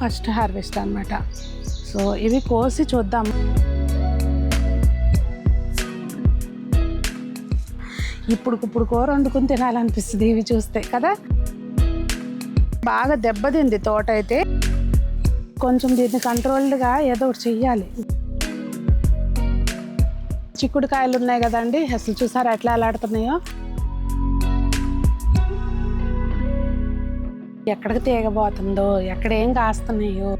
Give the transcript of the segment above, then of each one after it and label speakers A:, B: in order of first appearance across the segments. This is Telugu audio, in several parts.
A: ఫస్ట్ హార్వెస్ట్ అన్నమాట. సో ఇవి కోసి చూద్దాం. ఇప్పుడు కూర వండుకుని తినాలనిపిస్తుంది ఇవి చూస్తే కదా. బాగా దెబ్బతింది తోట అయితే. కొంచెం దీన్ని కంట్రోల్డ్గా ఏదో ఒకటి చెయ్యాలి. చిక్కుడుకాయలు ఉన్నాయి కదండి, అసలు చూసారా ఎట్లా అలాడుతున్నాయో. ఎక్కడికి తీగబోతుందో, ఎక్కడ ఏం కాస్తున్నాయో.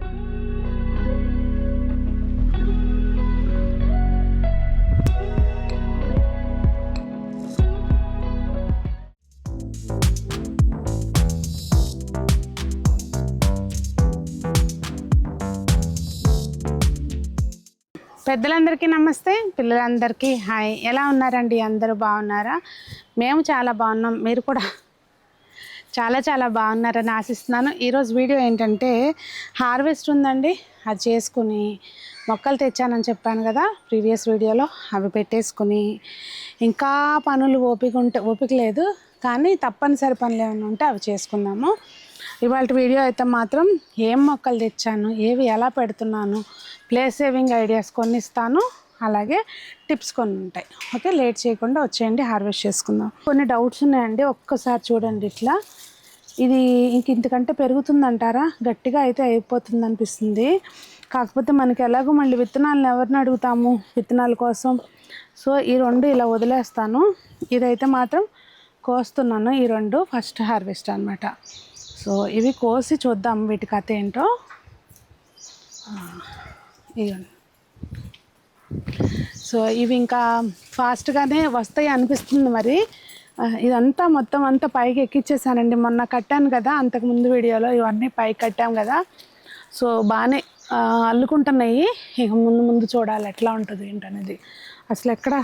A: పెద్దలందరికీ నమస్తే, పిల్లలందరికీ హాయ్. ఎలా ఉన్నారండి? అందరూ బాగున్నారా? మేము చాలా బాగున్నాం. మీరు కూడా చాలా బాగున్నారని ఆశిస్తున్నాను. ఈరోజు వీడియో ఏంటంటే హార్వెస్ట్ ఉందండి, అది చేసుకుని మొక్కలు తెచ్చానని చెప్పాను కదా ప్రీవియస్ వీడియోలో. అవి పెట్టేసుకుని ఇంకా పనులు ఓపిక లేదు, కానీ తప్పనిసరి పనులు ఏమైనా ఉంటే అవి చేసుకున్నాము. ఇవాళ వీడియో అయితే మాత్రం ఏం మొక్కలు తెచ్చాను, ఏవి ఎలా పెడుతున్నాను, ప్లేస్ సేవింగ్ ఐడియాస్ కొన్ని ఇస్తాను, అలాగే టిప్స్ కొన్ని ఉంటాయి. ఓకే, లేట్ చేయకుండా వచ్చేయండి, హార్వెస్ట్ చేసుకుందాం. కొన్ని డౌట్స్ ఉన్నాయండి, ఒక్కసారి చూడండి. ఇట్లా ఇది ఇంతకంటే పెరుగుతుందంటారా? గట్టిగా అయితే అయిపోతుంది అనిపిస్తుంది. కాకపోతే మనకి ఎలాగో మళ్ళీ విత్తనాలను ఎవరిని అడుగుతాము విత్తనాల కోసం. సో ఈ రెండు ఇలా వదిలేస్తాను. ఇదైతే మాత్రం కోస్తున్నాను. ఈ రెండు ఫస్ట్ హార్వెస్ట్ అన్నమాట. సో ఇవి కోసి చూద్దాం వీటి కథ ఏంటో. ఇవ్వండి. సో ఇవి ఇంకా ఫాస్ట్గానే వస్తాయి అనిపిస్తుంది. మరి ఇదంతా మొత్తం అంతా పైకి ఎక్కిచ్చేసానండి. మొన్న కట్టాను కదా అంతకుముందు వీడియోలో, ఇవన్నీ పైకి కట్టాం కదా. సో బాగానే అల్లుకుంటున్నాయి. ఇక ముందు చూడాలి ఎట్లా ఉంటుంది ఏంటనేది. అసలు ఎక్కడ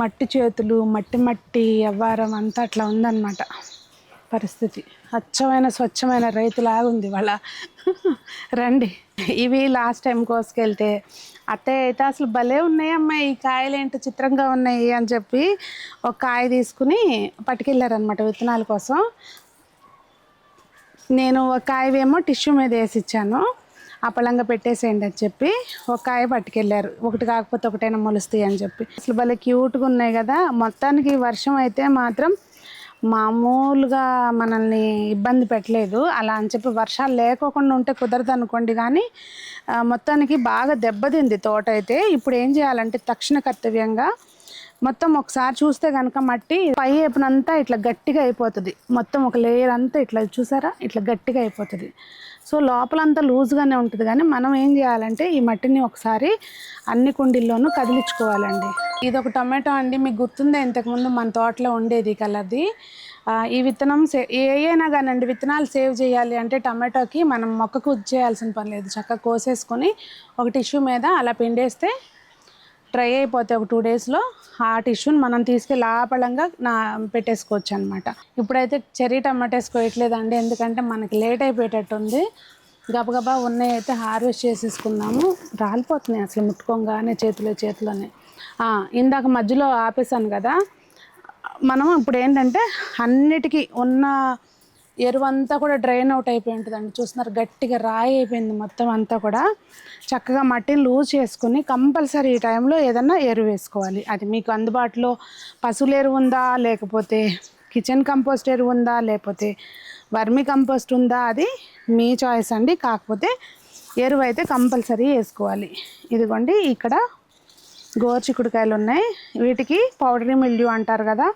A: మట్టి చేతులు, మట్టి ఎవ్వారం అంతా అట్లా ఉందన్నమాట పరిస్థితి. స్వచ్ఛమైన రైతులాగా ఉంది వాళ్ళ. రండి. ఇవి లాస్ట్ టైం కోసుకెళ్తే అత్తయ్య అయితే అసలు భలే ఉన్నాయి అమ్మాయి, ఈ కాయలు ఏంటో చిత్రంగా ఉన్నాయి అని చెప్పి ఒక కాయ తీసుకుని పట్టుకెళ్ళారనమాట విత్తనాల కోసం. నేను ఒక కాయవేమో టిష్యూ మీద వేసి ఇచ్చాను, అప్పలంగా పెట్టేసేయండి అని చెప్పి. ఒక కాయ పట్టుకెళ్ళారు, ఒకటి కాకపోతే ఒకటైనా మొలుస్తాయి అని చెప్పి. అసలు భలే క్యూట్గా ఉన్నాయి కదా. మొత్తానికి వర్షం అయితే మాత్రం మామూలుగా మనల్ని ఇబ్బంది పెట్టలేదు. అలా అని చెప్పి వర్షాలు లేకోకుండా ఉంటే కుదరదు అనుకోండి, కానీ మొత్తానికి బాగా దెబ్బతింది తోట అయితే. ఇప్పుడు ఏం చేయాలంటే తక్షణ కర్తవ్యంగా మొత్తం ఒకసారి చూస్తే కనుక మట్టి పై వైపునంతా ఇట్లా గట్టిగా అయిపోతుంది. మొత్తం ఒక లేయర్ అంతా ఇట్లా చూసారా, ఇట్లా గట్టిగా అయిపోతుంది. సో లోపలంతా లూజ్గానే ఉంటుంది, కానీ మనం ఏం చేయాలంటే ఈ మట్టిని ఒకసారి అన్ని కుండీల్లోనూ కదిలించుకోవాలండి. ఇది ఒక టొమాటో అండి, మీకు గుర్తుందా ఇంతకుముందు మన తోటలో ఉండేది కలర్ది. ఈ విత్తనం ఏమైనా కానండి, విత్తనాలు సేవ్ చేయాలి అంటే టమాటోకి మనం మొక్కకు చేయాల్సిన పని లేదు. చక్కగా కోసేసుకొని ఒక టిష్యూ మీద అలా పిండేస్తే డ్రై అయిపోతే ఒక 2 daysలో ఆ టిష్యూని మనం తీసుకెళ్ళి ఆపళంగా పెట్టేసుకోవచ్చు అనమాట. ఇప్పుడైతే చెర్రీ టమాటోస్ కోయట్లేదండి, ఎందుకంటే మనకి లేట్ అయిపోయేటట్టు ఉంది. గబగబా ఉన్నాయి అయితే హార్వెస్ట్ చేసేసుకుందాము. రాలిపోతున్నాయి అసలు ముట్టుకోగానే చేతిలోనే. ఇందాక మధ్యలో ఆపేసాను కదా. మనం ఇప్పుడు ఏంటంటే అన్నిటికీ ఉన్న ఎరువంతా కూడా డ్రైన్ అవుట్ అయిపోయి ఉంటుందండి. చూస్తున్నారు, గట్టిగా రాయి అయిపోయింది మొత్తం అంతా కూడా. చక్కగా మట్టిని లూజ్ చేసుకుని కంపల్సరీ ఈ టైంలో ఏదన్నా ఎరువు వేసుకోవాలి. అది మీకు అందుబాటులో పశువుల ఎరువు ఉందా, లేకపోతే కిచెన్ కంపోస్ట్ ఎరువు ఉందా, లేకపోతే వర్మి కంపోస్ట్ ఉందా, అది మీ చాయిస్ అండి. కాకపోతే ఎరువు అయితే కంపల్సరీ వేసుకోవాలి. ఇదిగోండి, ఇక్కడ గోరుచిక్కుడుకాయలు ఉన్నాయి. వీటికి పౌడరీ మిల్డ్యూ అంటారు కదా,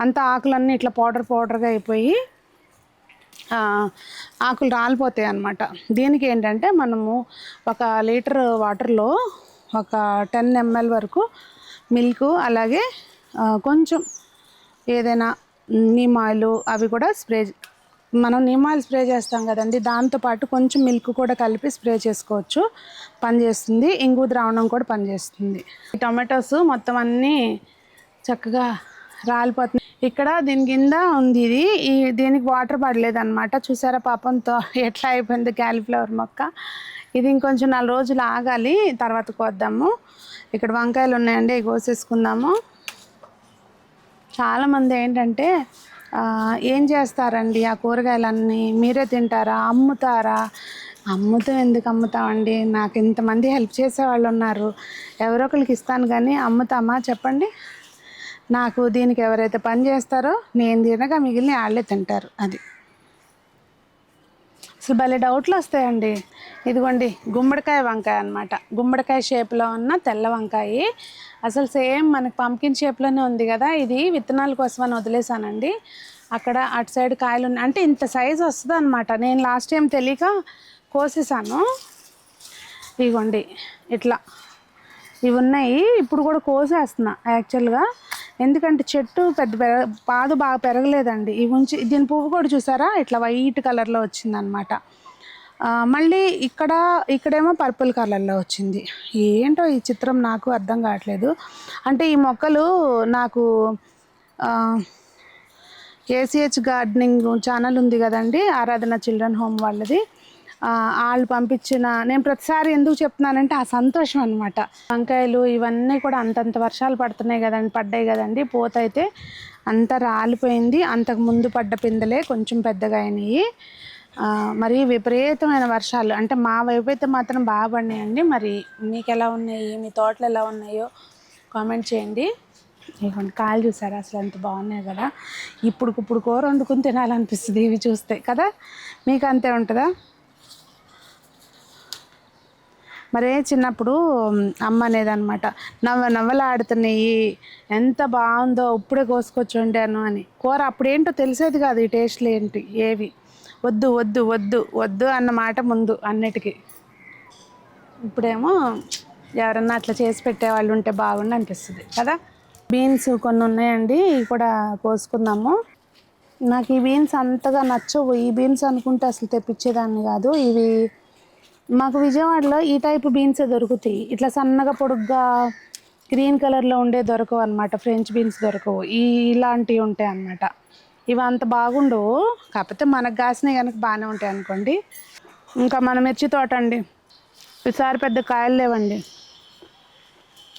A: అంత ఆకులన్నీ ఇట్లా పౌడర్గా అయిపోయి ఆకులు రాలిపోతాయి అన్నమాట. దీనికి ఏంటంటే మనము 1 లీటర్ వాటర్లో ఒక 10 ml వరకు మిల్క్, అలాగే కొంచెం ఏదైనా నీమ్ ఆయిల్, అవి కూడా మనం నీమ్ ఆయిల్ స్ప్రే చేస్తాం కదండి, దాంతోపాటు కొంచెం మిల్క్ కూడా కలిపి స్ప్రే చేసుకోవచ్చు, పనిచేస్తుంది. ఇంగు ద్రావణం కూడా పనిచేస్తుంది. ఈ టొమాటోస్ మొత్తం అన్నీ చక్కగా రాలిపోతుంది. ఇక్కడ దీని కింద ఉంది ఇది, దీనికి వాటర్ పడలేదన్నమాట. చూసారా పాపంతో ఎట్లా అయిపోయింది క్యాలీఫ్లవర్ మొక్క. ఇది ఇంకొంచెం 4 రోజులు ఆగాలి, తర్వాత కోద్దాము. ఇక్కడ వంకాయలు ఉన్నాయండి, కోసేసుకుందాము. చాలామంది ఏంటంటే ఏం చేస్తారండి ఆ కూరగాయలన్నీ? మీరే తింటారా? అమ్ముతారా? అమ్ముతాం, ఎందుకు అమ్ముతామండి? నాకు ఇంతమంది హెల్ప్ చేసేవాళ్ళు ఉన్నారు, ఎవరో ఒకరికి ఇస్తాను, కానీ అమ్ముతామా చెప్పండి? నాకు దీనికి ఎవరైతే పని చేస్తారో నేను తినగా మిగిలిన వాళ్ళే తింటారు. అది అసలు భలే డౌట్లు వస్తాయండి. ఇదిగోండి గుమ్మడికాయ వంకాయ అనమాట. గుమ్మడికాయ షేప్లో ఉన్న తెల్ల వంకాయ, అసలు సేమ్ మనకి పంకిన్ షేప్లోనే ఉంది కదా. ఇది విత్తనాల కోసం అని వదిలేసానండి. అక్కడ అటు సైడ్ కాయలు ఉన్నాయి, అంటే ఇంత సైజు వస్తుంది అనమాట. నేను లాస్ట్ టైం తెలియక కోసేసాను. ఇదిగోండి ఇట్లా ఇవి ఉన్నాయి. ఇప్పుడు కూడా కోసేస్తున్నా యాక్చువల్గా, ఎందుకంటే చెట్టు పాదు బాగా పెరగలేదండి. ఇవి ఉంచి దీని పువ్వు కూడా చూసారా, ఇట్లా వైట్ కలర్లో వచ్చిందనమాట. మళ్ళీ ఇక్కడేమో పర్పుల్ కలర్లో వచ్చింది. ఏంటో ఈ చిత్రం నాకు అర్థం కావట్లేదు. అంటే ఈ మొక్కలు నాకు ఏసీహెచ్ గార్డెనింగ్ ఛానల్ ఉంది కదండి, ఆరాధన చిల్డ్రన్ హోమ్ వాళ్ళది. వాళ్ళు పంపించిన, నేను ప్రతిసారి ఎందుకు చెప్తున్నానంటే ఆ సంతోషం అనమాట. వంకాయలు ఇవన్నీ కూడా అంతంత వర్షాలు పడ్డాయి కదండి. పోతైతే అంతా రాలిపోయింది. అంతకు ముందు పడ్డ పిందెలే కొంచెం పెద్దగా అయినాయి. మరి విపరీతమైన వర్షాలు, అంటే మా వైపు అయితే మాత్రం బాగా పడినాయండి. మరి మీకు ఎలా ఉన్నాయి, మీ తోటలు ఎలా ఉన్నాయో కామెంట్ చేయండి. ఇవ్వండి కాయలు చూసారా, అసలు ఎంత బాగున్నాయి కదా. ఇప్పుడు కూర వండుకుని తినాలనిపిస్తుంది ఇవి చూస్తే కదా. మీకు అంతే ఉంటుందా? మరే చిన్నప్పుడు అమ్మ అనేదన్నమాట, నవ్వలాడుతున్నాయి, ఎంత బాగుందో, ఇప్పుడే కోసుకొచ్చి వండాను అని. కూర అప్పుడేంటో తెలిసేది కాదు, ఈ టేస్ట్లు ఏంటి ఏవి. వద్దు వద్దు వద్దు వద్దు అన్నమాట ముందు అన్నిటికీ. ఇప్పుడేమో ఎవరన్నా అట్లా చేసి పెట్టేవాళ్ళు ఉంటే బాగుండు అనిపిస్తుంది కదా. బీన్స్ కొన్ని ఉన్నాయండి, ఇవి కూడా కోసుకుందాము. నాకు ఈ బీన్స్ అంతగా నచ్చవు. ఈ బీన్స్ అనుకుంటే అసలు తెప్పించేదాన్ని కాదు. ఇవి మాకు విజయవాడలో ఈ టైపు బీన్సే దొరుకుతాయి. ఇట్లా సన్నగా పొడుగ్గా గ్రీన్ కలర్లో ఉండే దొరకవు అనమాట. ఫ్రెంచ్ బీన్స్ దొరకవు, ఇలాంటివి ఉంటాయి అన్నమాట. ఇవి అంత బాగుండవు, కాకపోతే మనకు కాసినవి కనుక బాగానే ఉంటాయి అనుకోండి. ఇంకా మన మిర్చి తోట అండి, ఈసారి పెద్ద కాయలు లేవండి,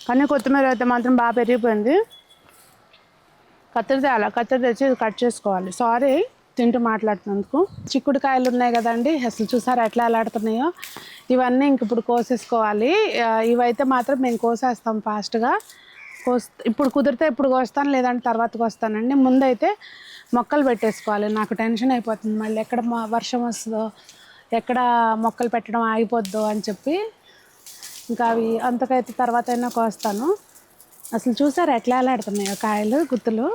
A: కానీ కొత్తిమీర అయితే మాత్రం బాగా పెరిగిపోయింది. కత్తెర తెచ్చి కట్ చేసుకోవాలి. సారీ తింటూ మాట్లాడుతున్నందుకు. చిక్కుడుకాయలు ఉన్నాయి కదండి, అసలు చూసారా ఎట్లా అలాడుతున్నాయో. ఇవన్నీ ఇంక ఇప్పుడు కోసేసుకోవాలి. ఇవైతే మాత్రం మేము కోసేస్తాం ఫాస్ట్గా. ఇప్పుడు కుదిరితే ఇప్పుడు కోస్తాను, లేదంటే తర్వాత కోస్తానండి. ముందైతే మొక్కలు పెట్టేసుకోవాలి. నాకు టెన్షన్ అయిపోతుంది, మళ్ళీ ఎక్కడ వర్షం వస్తుందో, ఎక్కడ మొక్కలు పెట్టడం ఆగిపోద్దో అని చెప్పి. ఇంకా అవి అంతకైతే తర్వాత అయినా కోస్తాను. అసలు చూసారా ఎట్లా అలాడుతున్నాయో కాయలు గుత్తులు.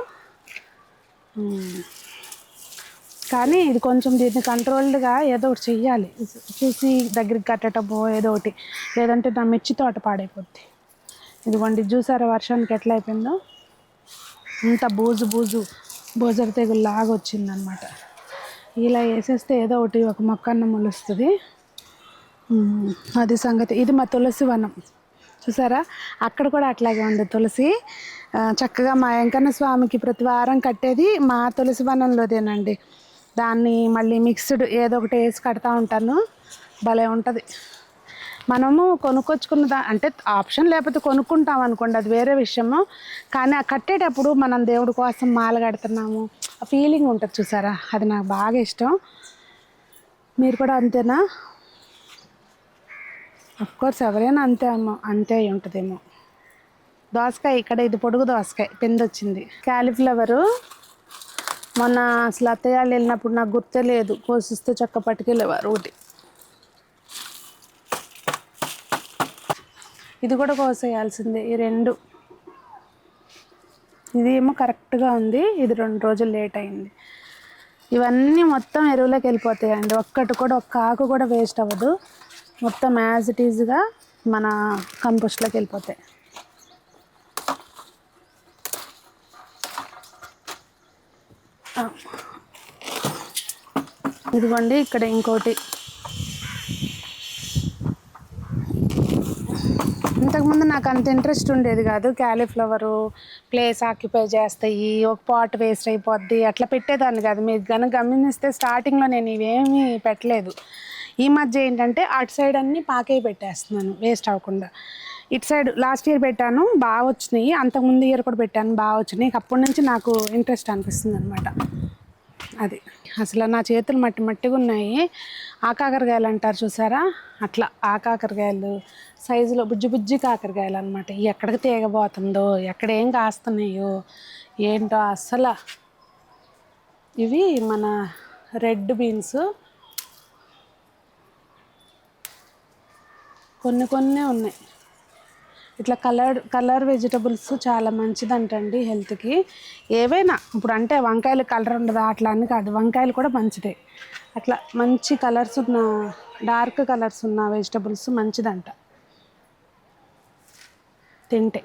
A: కానీ ఇది కొంచెం దీన్ని కంట్రోల్డ్గా ఏదో ఒకటి చెయ్యాలి, చూసి దగ్గరికి కట్టడమో ఏదో ఒకటి, లేదంటే నా మిర్చి తోట పాడైపోద్ది. ఇదిగోండి చూసారా వర్షానికి ఎట్లా అయిపోయిందో, అంత బోజర తెగులు లాగా వచ్చిందనమాట. ఇలా వేసేస్తే ఏదో ఒకటి ఒక మొక్కన్న మొలుస్తుంది. అది సంగతి. ఇది మా తులసి వనం చూసారా, అక్కడ కూడా అట్లాగే ఉంది తులసి. చక్కగా మా వెంకన్న స్వామికి ప్రతి వారం కట్టేది మా తులసి వనంలోదేనండి. దాన్ని మళ్ళీ మిక్స్డ్ ఏదో ఒకటి వేసి కడతా ఉంటాను, భలే ఉంటుంది. మనము కొనుక్కొచ్చుకున్న అంటే ఆప్షన్ లేకపోతే కొనుక్కుంటాం అనుకోండి, అది వేరే విషయము. కానీ ఆ కట్టేటప్పుడు మనం దేవుడి కోసం మాల కడుతున్నాము, ఆ ఫీలింగ్ ఉంటుంది చూసారా, అది నాకు బాగా ఇష్టం. మీరు కూడా అంతేనా? అఫ్కోర్స్ ఎవరైనా అంతే అమ్మో, అంతే అయి ఉంటుందేమో. దోసకాయ ఇక్కడ, ఇది పొడుగు దోసకాయ పిండి వచ్చింది. క్యాలీఫ్లవరు మొన్న అసలు అత్తయ్యాళ్ళు వెళ్ళినప్పుడు నాకు గుర్తే లేదు, కోసిస్తే చక్క పట్టుకెళ్ళేవారు ఒకటి. ఇది కూడా కోసేయాల్సిందే, ఈ రెండు. ఇది ఏమో కరెక్ట్గా ఉంది, ఇది 2 రోజులు లేట్ అయింది. ఇవన్నీ మొత్తం ఎరువులోకి వెళ్ళిపోతాయండి, ఒక్క ఆకు కూడా వేస్ట్ అవ్వదు. మొత్తం యాజ్ ఇట్ ఈజ్గా మన కంపోస్ట్లోకి వెళ్ళిపోతాయి. ఇదిగోండి ఇక్కడ ఇంకోటి. ఇంతకుముందు నాకు అంత ఇంట్రెస్ట్ ఉండేది కాదు. క్యాలీఫ్లవరు ప్లేస్ ఆక్యుపై చేస్తాయి, ఒక పాట్ వేస్ట్ అయిపోద్ది, అట్లా పెట్టేదాన్ని కాదు. మీరు కనుక గమనిస్తే స్టార్టింగ్లో నేను ఇవేమీ పెట్టలేదు. ఈ మధ్య ఏంటంటే అటు సైడ్ అన్నీ పాకే పెట్టేస్తున్నాను వేస్ట్ అవ్వకుండా. ఇటు సైడ్ లాస్ట్ ఇయర్ పెట్టాను, బాగా వచ్చినాయి. అంతకుముందు ఇయర్ కూడా పెట్టాను, బాగా వచ్చినాయి. అప్పటి నుంచి నాకు ఇంట్రెస్ట్ అనిపిస్తుంది అనమాట. అది అసలు నా చేతులు మట్టి మట్టిగా ఉన్నాయి. ఆకాకరకాయలు అంటారు చూసారా, అట్లా ఆకాకరకాయలు సైజులో బుజ్జి బుజ్జి కాకరకాయలు అనమాట. ఎక్కడికి తీగబోతుందో, ఎక్కడ ఏం కాస్తున్నాయో ఏంటో అసలు. ఇవి మన రెడ్ బీన్స్ కొన్ని ఉన్నాయి. ఇట్లా కలర్ వెజిటబుల్స్ చాలా మంచిదంటండి హెల్త్కి. ఏవైనా ఇప్పుడు అంటే వంకాయలు కలర్ ఉండదు అట్లా అని కాదు, వంకాయలు కూడా మంచిదే. అట్లా మంచి కలర్స్ ఉన్న, డార్క్ కలర్స్ ఉన్న వెజిటబుల్స్ మంచిదంట తింటే.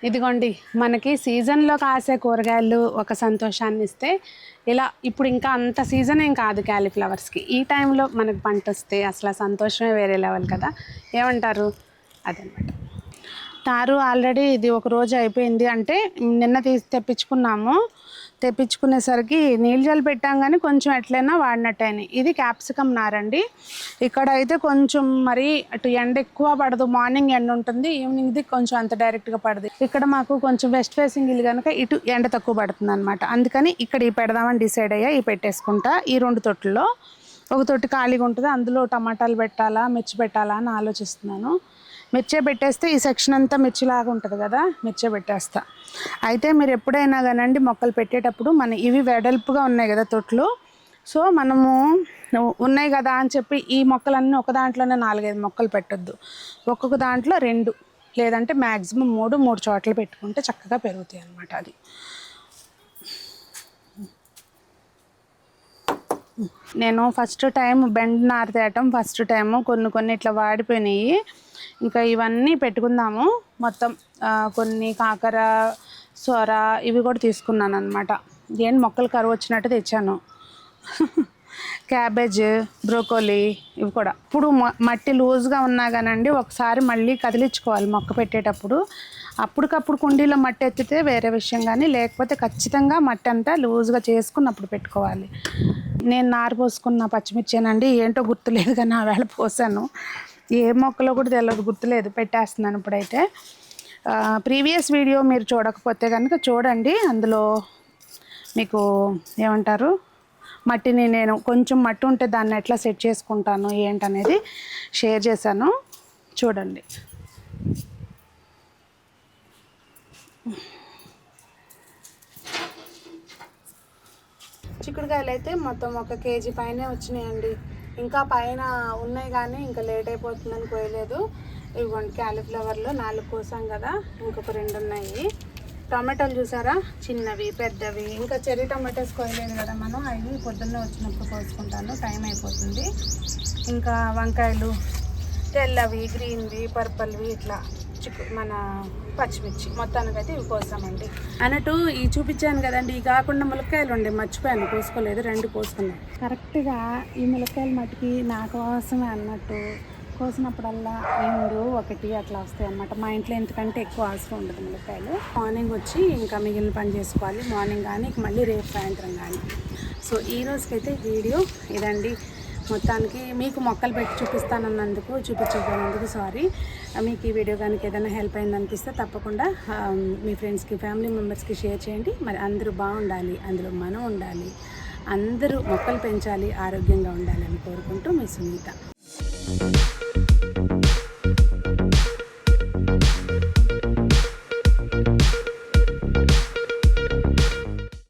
A: ఇదిగోండి, మనకి సీజన్లో కాసే కూరగాయలు ఒక సంతోషాన్ని ఇస్తే, ఇలా ఇప్పుడు ఇంకా అంత సీజన్ ఏం కాదు క్యాలీఫ్లవర్స్కి. ఈ టైంలో మనకు పంట వస్తే అసలు సంతోషమే వేరే లెవెల్ కదా, ఏమంటారు? అదనమాట. తారు ఆల్రెడీ ఇది ఒక రోజు అయిపోయింది. అంటే నిన్న తెప్పించుకునేసరికి నీళ్ళు జల్లి పెట్టాం కానీ కొంచెం ఎట్లయినా వాడినట్టయినాయి. ఇది క్యాప్సికమ్ నారండి. ఇక్కడ అయితే కొంచెం మరి అటు ఎండ ఎక్కువ పడదు, మార్నింగ్ ఎండ ఉంటుంది, ఈవినింగ్ది కొంచెం అంత డైరెక్ట్గా పడదు. ఇక్కడ మాకు కొంచెం వెస్ట్ ఫేసింగ్ ఇల్లు కనుక ఇటు ఎండ తక్కువ పడుతుంది అనమాట. అందుకని ఇక్కడ ఈ పెడదామని డిసైడ్ అయ్యా. ఈ పెట్టేసుకుంటా. ఈ 2 తొట్టుల్లో ఒక తొట్టి ఖాళీగా ఉంటుంది, అందులో టమాటాలు పెట్టాలా మిర్చి పెట్టాలా అని ఆలోచిస్తున్నాను. మిర్చే పెట్టేస్తే ఈ సెక్షన్ అంతా మిర్చిలాగా ఉంటుంది కదా, మిర్చే పెట్టేస్తా. అయితే మీరు ఎప్పుడైనా కానండి మొక్కలు పెట్టేటప్పుడు ఇవి వెడల్పుగా ఉన్నాయి కదా తొట్లు, సో మనము ఉన్నాయి కదా అని చెప్పి ఈ మొక్కలన్నీ ఒక దాంట్లోనే 4-5 మొక్కలు పెట్టొద్దు. ఒక్కొక్క దాంట్లో 2 లేదంటే మ్యాక్సిమం 3 చోట్ల పెట్టుకుంటే చక్కగా పెరుగుతాయి అన్నమాట. అది నేను ఫస్ట్ టైం బెండ్ నారు తేయటం, ఫస్ట్ టైము కొన్ని ఇట్లా వాడిపోయినాయి. ఇంకా ఇవన్నీ పెట్టుకుందాము. మొత్తం కొన్ని కాకర, సొర ఇవి కూడా తీసుకున్నాను అనమాట. ఏంటి మొక్కలు కరువు వచ్చినట్టు తెచ్చాను. క్యాబేజ్, బ్రోకోలీ ఇవి కూడా. ఇప్పుడు మట్టి లూజ్గా ఉన్నా కానండి ఒకసారి మళ్ళీ కదిలించుకోవాలి మొక్క పెట్టేటప్పుడు. అప్పటికప్పుడు కుండీలో మట్టి ఎత్తితే వేరే విషయం, కానీ లేకపోతే ఖచ్చితంగా మట్టి అంతా లూజ్గా చేసుకున్నప్పుడు పెట్టుకోవాలి. నేను నారు పోసుకున్న పచ్చిమిర్చేనండి, ఏంటో గుర్తులేదు కానీ ఆ వేళ పోసాను. ఏ మొక్కలో కూడా తెలియదు, గుర్తులేదు, పెట్టేస్తున్నాను ఇప్పుడైతే. ప్రీవియస్ వీడియో మీరు చూడకపోతే కనుక చూడండి, అందులో మీకు ఏమంటారు మట్టిని నేను కొంచెం మట్టి ఉంటే దాన్ని ఎట్లా సెట్ చేసుకుంటాను ఏంటనేది షేర్ చేశాను, చూడండి. చిక్కుడుకాయలు అయితే మొత్తం 1 కేజీ పైనే వచ్చినాయండి. ఇంకా పైన ఉన్నాయి కానీ ఇంకా లేట్ అయిపోతుందని కోయలేదు. ఇవ్వండి క్యాలీఫ్లవర్లో 4 కోసాం కదా, ఇంకొక 2 ఉన్నాయి. టమాటాలు చూసారా, చిన్నవి పెద్దవి. ఇంకా చెర్రీ టమాటోస్ కోయలేదు కదా మనం, అవి పొద్దున్నే వచ్చినప్పుడు కోసుకుంటాను, టైం అయిపోతుంది. ఇంకా వంకాయలు తెల్లవి, గ్రీన్వి, పర్పల్వి, ఇట్లా మన పచ్చిమిర్చి మొత్తానికైతే ఇవి కోసామండి. అన్నట్టు ఇవి చూపించాను కదండి, ఇవి కాకుండా ములక్కాయలు ఉండే మర్చిపోయాను, కోసుకోలేదు, 2 కోసుకున్నాను. కరెక్ట్గా ఈ ములక్కాయల మట్టికి నా కోసమే అన్నట్టు కోసినప్పుడల్లా 2, 1 అట్లా వస్తాయి అన్నమాట. మా ఇంట్లో ఎందుకంటే ఎక్కువ అవసరం ఉండదు ములక్కాయలు. మార్నింగ్ వచ్చి ఇంకా మిగిలిన పని చేసుకోవాలి, మార్నింగ్ కానీ మళ్ళీ రేపు సాయంత్రం కానీ. సో ఈ రోజుకైతే వీడియో ఇదండి. మొత్తానికి మీకు మొక్కలు పెట్టి చూపించకపోయినందుకు సారీ. మీకు ఈ వీడియో కనుక ఏదైనా హెల్ప్ అయింది అనిపిస్తే తప్పకుండా మీ ఫ్రెండ్స్కి, ఫ్యామిలీ మెంబర్స్కి షేర్ చేయండి. మరి అందరూ బాగుండాలి, అందులో మనం ఉండాలి, అందరూ మొక్కలు పెంచాలి, ఆరోగ్యంగా ఉండాలి అని కోరుకుంటూ మీ సునీత.